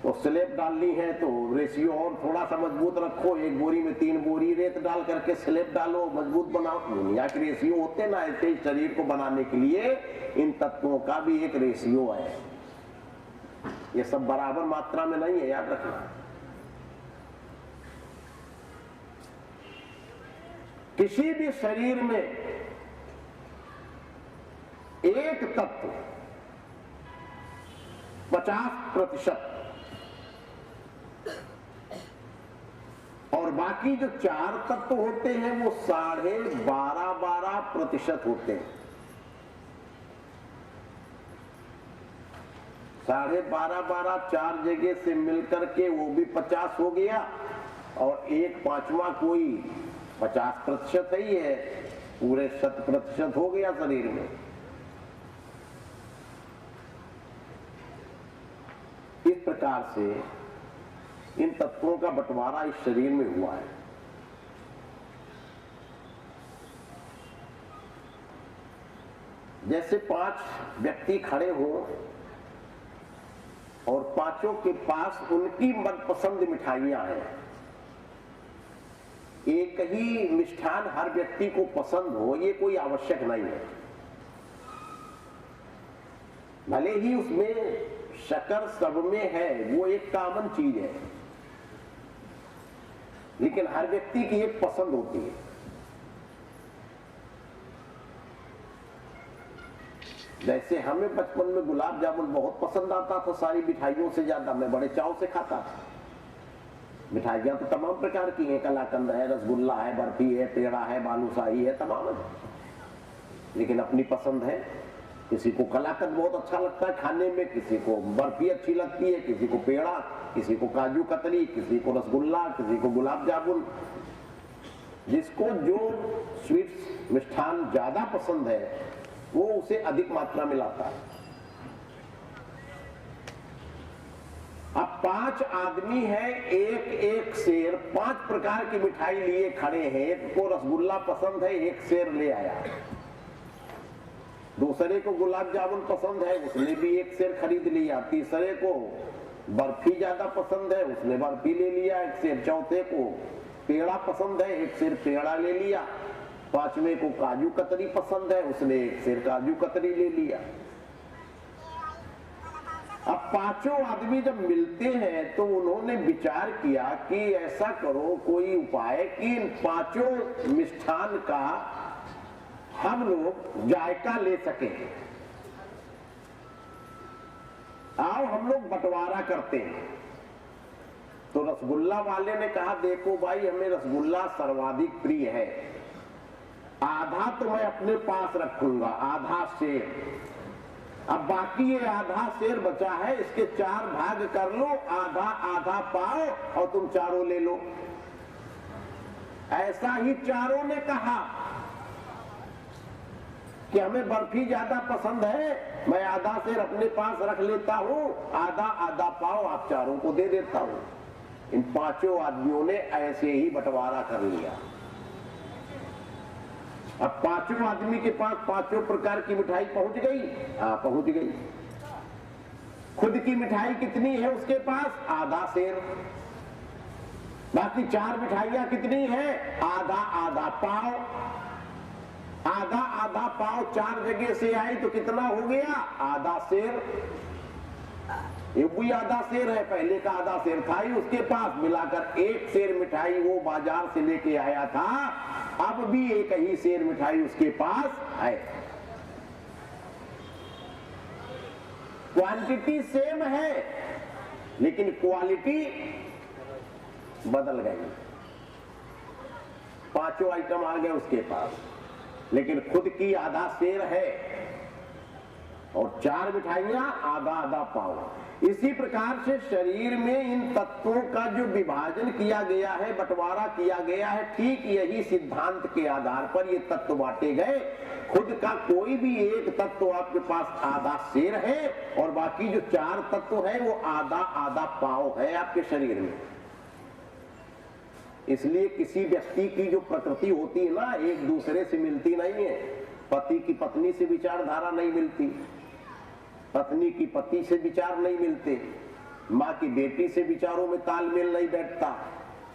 Speaker 1: तो स्लेब डालनी है तो रेशियो और थोड़ा सा मजबूत रखो, 1 बोरी में 3 बोरी रेत डाल करके स्लेब डालो, मजबूत बनाओ। दुनिया के रेशियो होते ना, ऐसे ही शरीर को बनाने के लिए इन तत्वों का भी एक रेशियो है। ये सब बराबर मात्रा में नहीं है, याद रखना। किसी भी शरीर में एक तत्व 50% और बाकी जो 4 तत्व होते हैं वो 12.5% होते हैं। 12.5 4 जगह से मिलकर के वो भी 50 हो गया, और 1/5 कोई 50% ही है, पूरे 100% हो गया शरीर में। इस प्रकार से इन तत्वों का बंटवारा इस शरीर में हुआ है। जैसे 5 व्यक्ति खड़े हो और पांचों के पास उनकी मनपसंद मिठाइयां हैं। एक ही मिष्ठान हर व्यक्ति को पसंद हो ये कोई आवश्यक नहीं है। भले ही उसमें शक्कर सब में है, वो एक कॉमन चीज है, लेकिन हर व्यक्ति की एक पसंद होती है। जैसे हमें बचपन में गुलाब जामुन बहुत पसंद आता था, सारी मिठाइयों से ज्यादा मैं बड़े चाव से खाता था। मिठाइयां तो तमाम प्रकार की हैं, कलाकंद है, रसगुल्ला है, बर्फी है, पेड़ा है, बालूशाही है, तमाम है, लेकिन अपनी पसंद है। किसी को कलाकंद बहुत अच्छा लगता है खाने में, किसी को बर्फी अच्छी लगती है, किसी को पेड़ा, किसी को काजू कतरी, किसी को रसगुल्ला, किसी को गुलाब जामुन। जिसको जो स्वीट्स मिष्ठान ज्यादा पसंद है वो उसे अधिक मात्रा में लाता है। अब 5 आदमी है, एक सेर 5 प्रकार की मिठाई लिए खड़े हैं। एक को रसगुल्ला पसंद है, एक सेर ले आया। दूसरे को गुलाब जामुन पसंद है, उसने भी एक सेर खरीद लिया। तीसरे को बर्फी ज्यादा पसंद है, उसने बर्फी ले लिया 1 सेर। चौथे को पेड़ा पसंद है, 1 सेर पेड़ा ले लिया। 5वें को काजू कतरी पसंद है, उसने 1 सेर काजू कतरी ले लिया। अब 5 आदमी जब मिलते हैं तो उन्होंने विचार किया कि ऐसा करो कोई उपाय कि इन 5 मिष्ठान का हम लोग जायका ले सके। आओ हम लोग बंटवारा करते हैं। तो रसगुल्ला वाले ने कहा देखो भाई, हमें रसगुल्ला सर्वाधिक प्रिय है, आधा तो मैं अपने पास रखूंगा, आधा सेर। अब बाकी ये आधा सेर बचा है, इसके 4 भाग कर लो, आधा आधा पाओ और तुम चारों ले लो। ऐसा ही चारों ने कहा कि हमें बर्फी ज्यादा पसंद है, मैं आधा सेर अपने पास रख लेता हूं, आधा आधा पाओ आप चारों को दे देता हूं। इन 5 आदमियों ने ऐसे ही बंटवारा कर लिया। अब 5 आदमी के पास 5 प्रकार की मिठाई पहुंच गई। पहुंच गई। खुद की मिठाई कितनी है उसके पास? आधा सेर। बाकी 4 मिठाइयां कितनी है? आधा आधा पाव। आधा आधा पाव 4 जगह से आई तो कितना हो गया? आधा सेर। ये भी आधा सेर है, पहले का आधा सेर था ही उसके पास, मिलाकर 1 सेर मिठाई वो बाजार से लेके आया था। अब भी 1 ही सेर मिठाई उसके पास है। क्वांटिटी सेम है लेकिन क्वालिटी बदल गई। 5 आइटम आ गए उसके पास, लेकिन खुद की आधा सेर है और 4 मिठाइयां आधा आधा पाव। इसी प्रकार से शरीर में इन तत्वों का जो विभाजन किया गया है, बंटवारा किया गया है, ठीक यही सिद्धांत के आधार पर ये तत्व बांटे गए। खुद का कोई भी एक तत्व आपके पास आधा सेर है और बाकी जो 4 तत्व है वो आधा आधा पाव है आपके शरीर में। इसलिए किसी व्यक्ति की जो प्रकृति होती है ना, एक दूसरे से मिलती नहीं है। पति की पत्नी से विचारधारा नहीं मिलती, पत्नी की पति से विचार नहीं मिलते, माँ की बेटी से विचारों में तालमेल नहीं बैठता,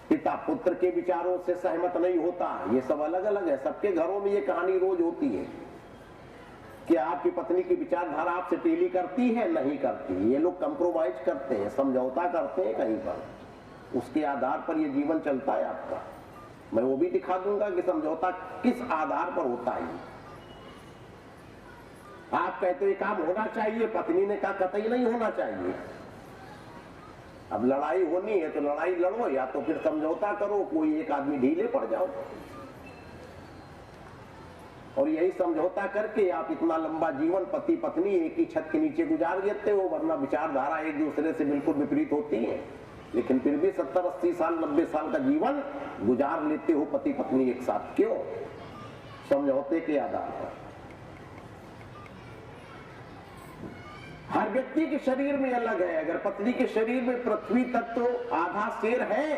Speaker 1: पिता पुत्र के विचारों से सहमत नहीं होता। ये सब अलग अलग है। सबके घरों में ये कहानी रोज होती है कि आपकी पत्नी की विचारधारा आपसे टेली करती है, नहीं करती। ये लोग कंप्रोमाइज करते हैं, समझौता करते हैं कहीं पर, उसके आधार पर ये जीवन चलता है आपका। मैं वो भी दिखा दूंगा कि समझौता किस आधार पर होता है। आप कहते हो काम होना चाहिए, पत्नी ने कहा कतई नहीं होना चाहिए। अब लड़ाई होनी है तो लड़ाई लड़ो, या तो फिर समझौता करो, कोई एक आदमी ढीले पड़ जाओ। और यही समझौता करके आप इतना लंबा जीवन पति पत्नी एक ही छत के नीचे गुजार देते हो, वरना विचारधारा एक दूसरे से बिल्कुल विपरीत होती है, लेकिन फिर भी 70-80 साल 90 साल का जीवन गुजार लेते हो पति पत्नी एक साथ। क्यों? समझौते के आधार पर। हर व्यक्ति के शरीर में अलग है। अगर पत्नी के शरीर में पृथ्वी तत्व आधा शेर है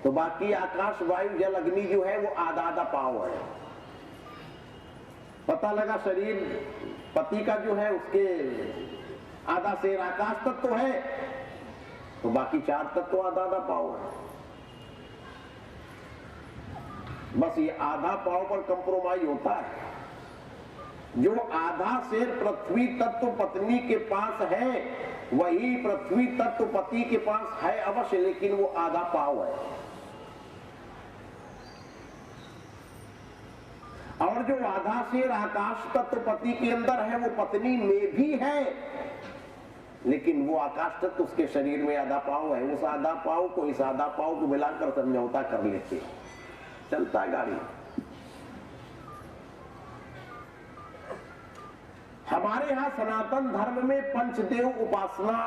Speaker 1: तो बाकी आकाश वायु जल अग्नि जो है वो आधा आधा पाव है। पता लगा शरीर पति का जो है उसके आधा शेर आकाश तत्व है तो बाकी 4 तत्व आधा आधा पाव है। बस ये आधा पाव पर कंप्रोमाइज होता है। जो आधा शेर पृथ्वी तत्व पत्नी के पास है वही पृथ्वी तत्व पति के पास है अवश्य, लेकिन वो आधा पाव है। और जो आधा शेर आकाश तत्व पति के अंदर है वो पत्नी में भी है, लेकिन वो आकाश तत्व उसके शरीर में आधा पाव है। उस आधा पाव को इस आधा पाव को मिलाकर समझौता कर लेते, चलता है गाड़ी। हमारे यहाँ सनातन धर्म में पंचदेव उपासना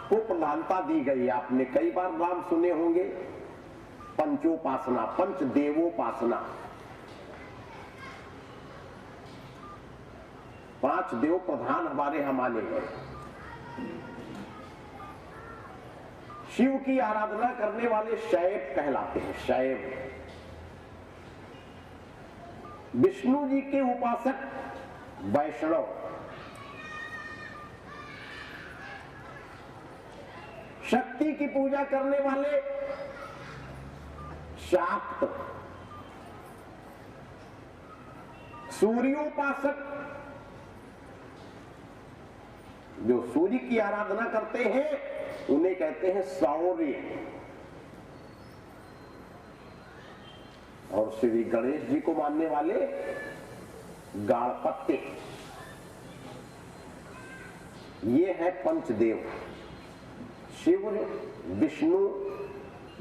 Speaker 1: को प्रधानता दी गई। आपने कई बार नाम सुने होंगे, पंचोपासना, पंचदेवोपासना। 5 देव प्रधान हमारे यहाँ माने गए। शिव की आराधना करने वाले शैव कहलाते हैं, शैव। विष्णु जी के उपासक वैष्णव, शक्ति की पूजा करने वाले शाक्त, सूर्योपासक जो सूर्य की आराधना करते हैं उन्हें कहते हैं सौर्य। और श्री गणेश जी को मानने वाले गाणपत्य। ये है पंचदेव, शिव, विष्णु,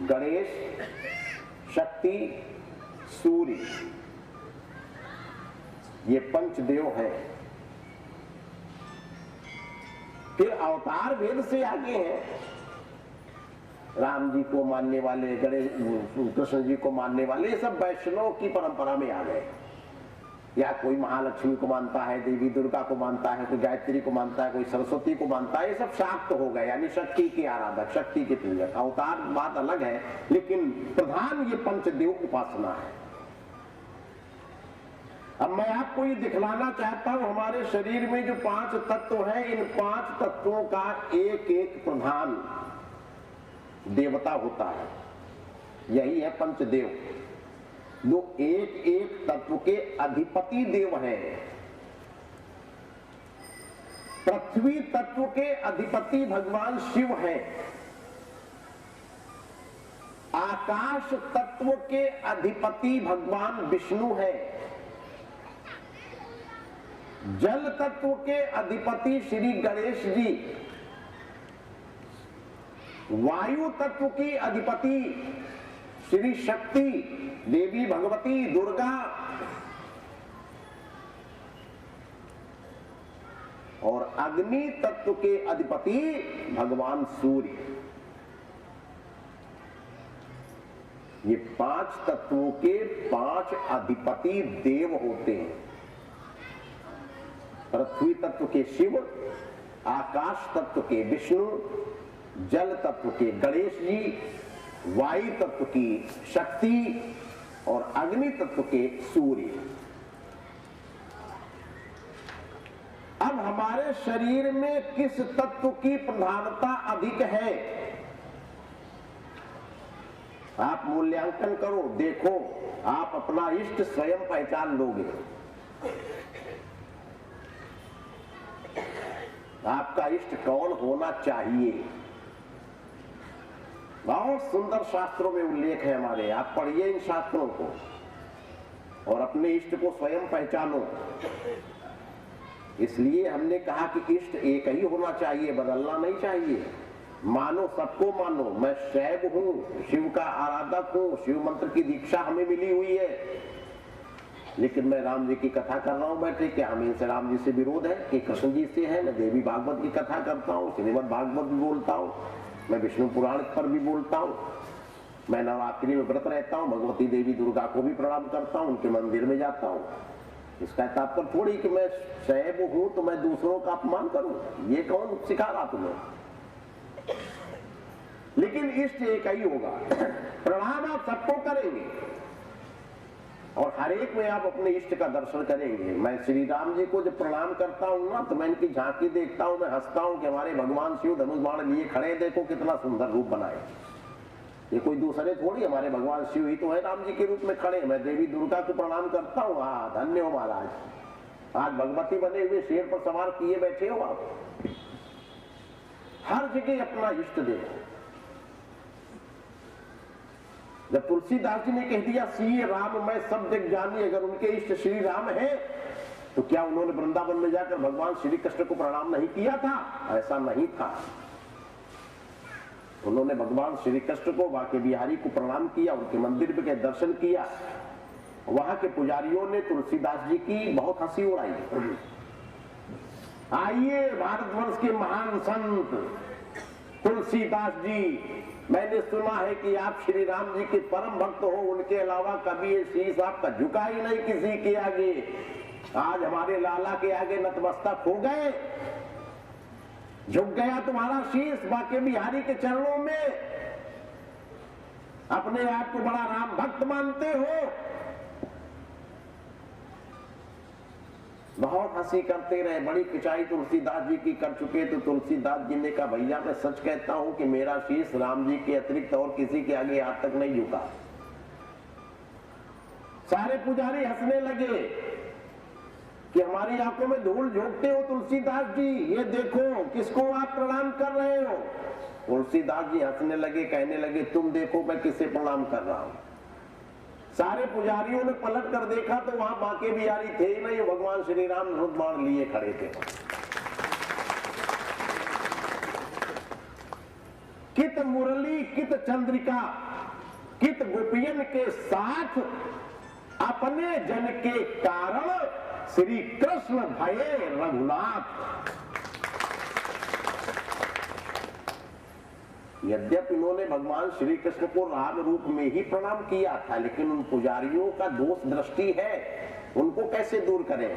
Speaker 1: गणेश, शक्ति, सूर्य। ये पंचदेव हैं। फिर अवतार भेद से आगे हैं। राम जी को मानने वाले, गणेश कृष्ण जी को मानने वाले, ये सब वैष्णव की परंपरा में आ गए। या कोई महालक्ष्मी को मानता है, देवी दुर्गा को मानता है, कोई गायत्री को मानता है, कोई सरस्वती को मानता है। ये सब शाक्त हो गए, यानी शक्ति के आराधक, शक्ति के पूजक। अवतार बात अलग है, लेकिन प्रधान ये पंचदेव उपासना है। अब मैं आपको ये दिखलाना चाहता हूं, हमारे शरीर में जो 5 तत्व हैं, इन 5 तत्वों का एक एक प्रधान देवता होता है। यही है पंचदेव। जो एक एक तत्व के अधिपति देव हैं। पृथ्वी तत्व के अधिपति भगवान शिव हैं। आकाश तत्व के अधिपति भगवान विष्णु हैं। जल तत्व के अधिपति श्री गणेश जी। वायु तत्व की अधिपति श्री शक्ति देवी भगवती दुर्गा। और अग्नि तत्व के अधिपति भगवान सूर्य। ये 5 तत्वों के 5 अधिपति देव होते हैं। पृथ्वी तत्व के शिव, आकाश तत्व के विष्णु, जल तत्व के गणेश जी, वायु तत्व की शक्ति और अग्नि तत्व के सूर्य। अब हमारे शरीर में किस तत्व की प्रधानता अधिक है, आप मूल्यांकन करो, देखो, आप अपना इष्ट स्वयं पहचान लोगे। आपका इष्ट कौन होना चाहिए? बहुत सुंदर शास्त्रों में उल्लेख है हमारे, आप पढ़िए इन शास्त्रों को और अपने इष्ट को स्वयं पहचानो। इसलिए हमने कहा कि इष्ट एक ही होना चाहिए, बदलना नहीं चाहिए। मानो, सबको मानो। मैं शैव हूं, शिव का आराधक हूं, शिव मंत्र की दीक्षा हमें मिली हुई है, लेकिन मैं राम जी की कथा कर रहा हूं बैठे, क्या हमें इनसे राम जी से विरोध है कि कृष्ण जी से है? मैं देवी भागवत की कथा करता हूँ, श्रीमद् भागवत भी बोलता हूँ, मैं विष्णु पुराण पर भी बोलता हूँ, मैं नवरात्रि में व्रत रहता हूँ, भगवती देवी दुर्गा को भी प्रणाम करता हूँ, उनके मंदिर में जाता हूँ। इसका तात्पर्य थोड़ी कि मैं शैव हूं तो मैं दूसरों का अपमान करूं, ये कौन सिखा रहा तुम्हें? लेकिन इष्ट एक ही होगा। प्रणाम आप सबको करेंगे और हर एक में आप अपने इष्ट का दर्शन करेंगे। मैं श्री राम जी को जब प्रणाम करता हूं ना, तो मैं इनकी झांकी देखता हूं, मैं हंसता हूं कि हमारे भगवान शिव धनुष बाण लिए खड़े, देखो कितना सुंदर रूप बनाए। ये कोई दूसरे थोड़ी, हमारे भगवान शिव ही तो है राम जी के रूप में खड़े। मैं देवी दुर्गा को प्रणाम करता हूँ। हाँ, धन्य हो महाराज, आज भगवती बने हुए शेर पर सवार किए बैठे हो आप। हर जगह अपना इष्ट देखो। जब तुलसीदास जी ने कह दिया श्री राम मैं सब जग जानी, अगर उनके इष्ट श्री राम है तो क्या उन्होंने वृंदावन में जाकर भगवान श्री कृष्ण को प्रणाम नहीं किया था? ऐसा नहीं था। उन्होंने भगवान श्री कृष्ण को, बांके बिहारी को प्रणाम किया, उनके मंदिर के दर्शन किया। वहां के पुजारियों ने तुलसीदास जी की बहुत हंसी उड़ाई। आइए भारतवर्ष के महान संत तुलसीदास जी, मैंने सुना है कि आप श्री राम जी के परम भक्त हो, उनके अलावा कभी ये शीश आपका झुका ही नहीं किसी के आगे। आज हमारे लाला के आगे नतमस्तक हो गए, झुक गया तुम्हारा शीश बांके बिहारी के चरणों में। अपने आप को बड़ा राम भक्त मानते हो। बहुत हंसी करते रहे, बड़ी खिंचाई तुलसीदास जी की कर चुके। तो तुलसीदास जी ने कहा भैया मैं सच कहता हूं कि मेरा शीश राम जी के अतिरिक्त और किसी के आगे आज तक नहीं झुका। सारे पुजारी हंसने लगे कि हमारी आंखों में धूल झोंकते हो तुलसीदास जी, ये देखो किसको आप प्रणाम कर रहे हो। तुलसीदास जी हंसने लगे, कहने लगे तुम देखो मैं किसे प्रणाम कर रहा हूं। सारे पुजारियों ने पलट कर देखा तो वहां बांके बिहारी थे ही नहीं, भगवान श्री राम धनुष बाण लिए खड़े थे। कित मुरली कित चंद्रिका कित गोपियन के साथ अपने जन के कारण श्री कृष्ण भये रघुनाथ। यद्यपि इन्होंने भगवान श्री कृष्ण को राम रूप में ही प्रणाम किया था, लेकिन उन पुजारियों का दोष दृष्टि है, उनको कैसे दूर करें?